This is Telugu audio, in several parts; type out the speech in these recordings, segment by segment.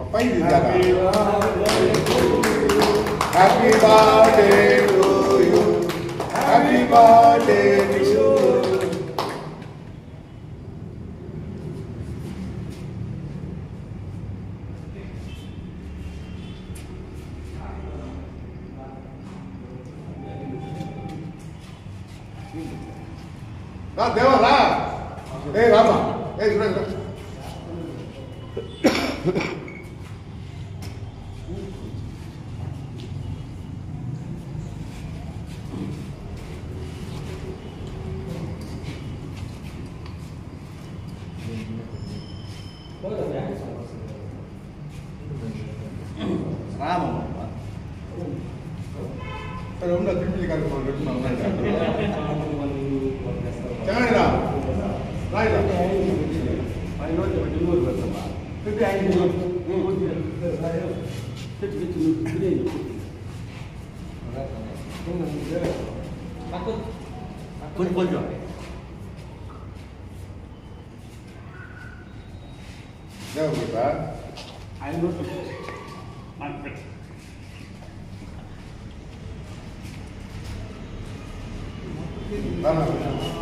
Happy birthday to you. Happy birthday to you. రా దేవా రా ఏ రామా ఏ చూడండి రామమ్మ ఉన్న తిండి కార్యక్రమం పెట్టుకున్నాం చెప్పండి రా రాయిరా కొంచెం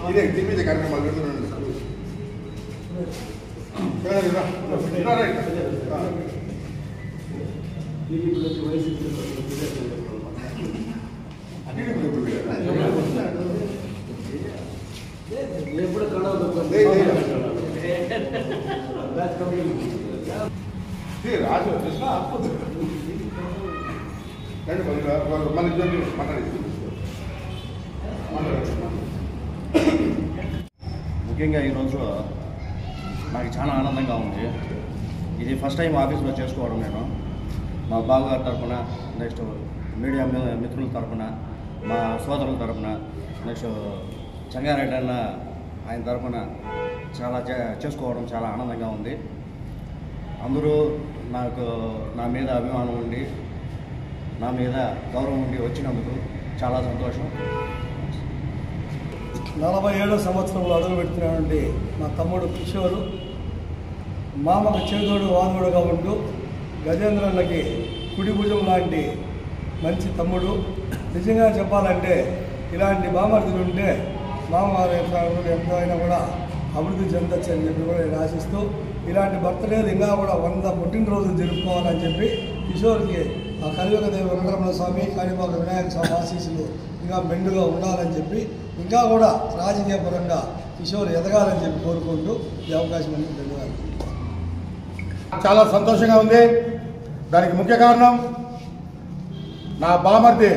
ఇదే తిమ్మిదే కార్యక్రమాలు పెడుతున్నాండి రాజు మళ్ళీ మాట్లాడి ముఖ్యంగా ఈరోజు నాకు చాలా ఆనందంగా ఉంది. ఇది ఫస్ట్ టైం ఆఫీస్లో చేసుకోవడం నేను మా బావగారి తరఫున, నెక్స్ట్ మీడియా మిత్రుల తరఫున, మా సోదరుల తరఫున, నెక్స్ట్ చంగారెడ్డి అన్న ఆయన తరఫున చాలా చేసుకోవడం చాలా ఆనందంగా ఉంది. అందరూ నాకు నా మీద అభిమానం ఉండి నా మీద గౌరవం ఉండి వచ్చినందుకు చాలా సంతోషం. 47వ సంవత్సరంలో అడుగుపెడుతున్నటువంటి మా తమ్ముడు కిషోరు మామకు చేదోడు వాదోడుగా ఉంటూ గజేంద్రన్నకి కుడి భుజం లాంటి మంచి తమ్ముడు. నిజంగా చెప్పాలంటే ఇలాంటి బామర్దులు ఉంటే మామగారు ఎంతో అయినా కూడా అభివృద్ధి చెందొచ్చు అని చెప్పి కూడా నేను ఆశిస్తూ ఇలాంటి బర్త్డేలు ఇంకా కూడా 100 పుట్టినరోజులు జరుపుకోవాలని చెప్పి కిషోర్కి ఆ కలియుగ దేవ వెంకటరమణ స్వామి, కాణిపాక వినాయక స్వామి ఆశీస్సులు ఇంకా మెండుగా ఉండాలని చెప్పి ఇంకా కూడా రాజకీయ పరంగా కిషోర్ ఎదగాలని చెప్పి కోరుకుంటూ ఈ అవకాశం అనేది ధన్యవాదాలు. చాలా సంతోషంగా ఉంది. దానికి ముఖ్య కారణం నా బామర్ది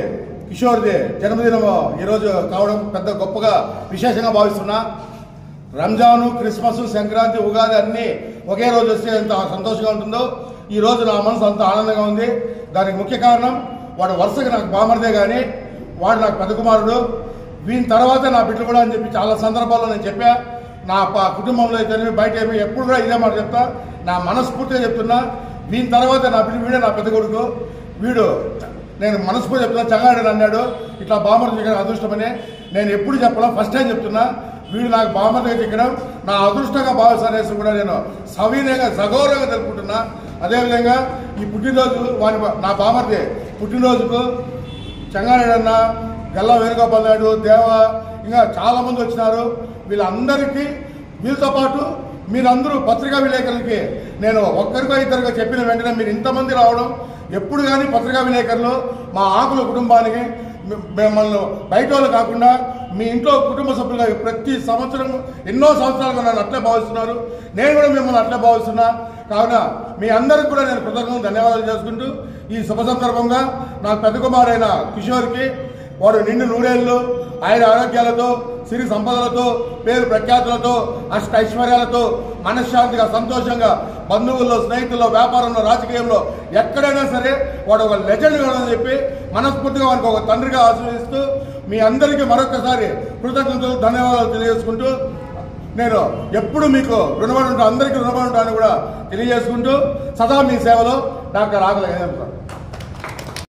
కిషోర్ది జన్మదినం ఈరోజు కావడం పెద్ద గొప్పగా విశేషంగా భావిస్తున్నా. రంజాను, క్రిస్మస్, సంక్రాంతి, ఉగాది అన్నీ ఒకే రోజు వస్తే ఎంత సంతోషంగా ఉంటుందో ఈ రోజు నా మనసు అంత ఆనందంగా ఉంది. దానికి ముఖ్య కారణం వాడు వరుసగా నాకు బామర్దే కానీ వాడు నాకు పెద్ద కుమారుడు. వీని తర్వాత నా బిడ్డలు కూడా అని చెప్పి చాలా సందర్భాల్లో నేను చెప్పా. నా కుటుంబంలో అయితే బయట ఏమి ఎప్పుడు కూడా ఇదే మాట చెప్తా. నా మనస్ఫూర్తిగా చెప్తున్నా, వీని తర్వాత నా బిడ్డ వీడే నా పెద్ద కొడుకు. వీడు నేను మనస్ఫూర్తి చెప్తున్నా. చంగారెడ్డి అన్నాడు ఇట్లా బామర్ది చిక్కడం అదృష్టమని. నేను ఎప్పుడు చెప్పలా, ఫస్ట్ టైం చెప్తున్నా. వీడు నాకు బామర్దిగా చిక్కడం నా అదృష్టంగా భావిస్తానేసి కూడా నేను సవినయంగా సగౌరవంగా తెలుపుకుంటున్నా. అదేవిధంగా ఈ పుట్టినరోజు నా బామర్ది పుట్టినరోజుకు చంగారెడ్డి అన్న, గల్లా వేణుగోపాల్ నాయుడు, దేవ ఇంకా చాలా మంది వచ్చినారు. వీళ్ళందరికీ వీళ్ళతో పాటు మీరందరూ పత్రికా విలేకరులకి నేను ఒక్కరికో ఇద్దరికో చెప్పిన వెంటనే మీరు ఇంతమంది రావడం ఎప్పుడు కానీ పత్రికా విలేకరులు మా ఆకుల కుటుంబానికి మిమ్మల్ని బయట వాళ్ళు కాకుండా మీ ఇంట్లో కుటుంబ సభ్యులుగా ప్రతి సంవత్సరం ఎన్నో సంవత్సరాలుగా నన్ను అట్లే భావిస్తున్నారు. నేను కూడా మిమ్మల్ని అట్లే భావిస్తున్నా. కావున మీ అందరికి కూడా నేను కృతజ్ఞతలు ధన్యవాదాలు చేసుకుంటూ ఈ శుభ సందర్భంగా నా పెద్ద కుమారైన కిషోర్కి వాడు నిండు నూరేళ్లు ఆయన ఆరోగ్యాలతో, సిరి సంపదలతో, పేరు ప్రఖ్యాతులతో, అష్ట ఐశ్వర్యాలతో మనశ్శాంతిగా సంతోషంగా బంధువుల్లో, స్నేహితుల్లో, వ్యాపారంలో, రాజకీయంలో ఎక్కడైనా సరే వాడు ఒక లెజెండ్ కావాలని చెప్పి మనస్ఫూర్తిగా వానికి ఒక తండ్రిగా ఆశీర్వదిస్తూ మీ అందరికీ మరొకసారి కృతజ్ఞతలు ధన్యవాదాలు తెలియజేసుకుంటూ నేను ఎప్పుడు మీకు రుణపడి ఉంటాను, అందరికీ రుణపడి ఉంటానని కూడా తెలియజేసుకుంటూ సదా మీ సేవలో డాక్టర్ ఆకుల సార్.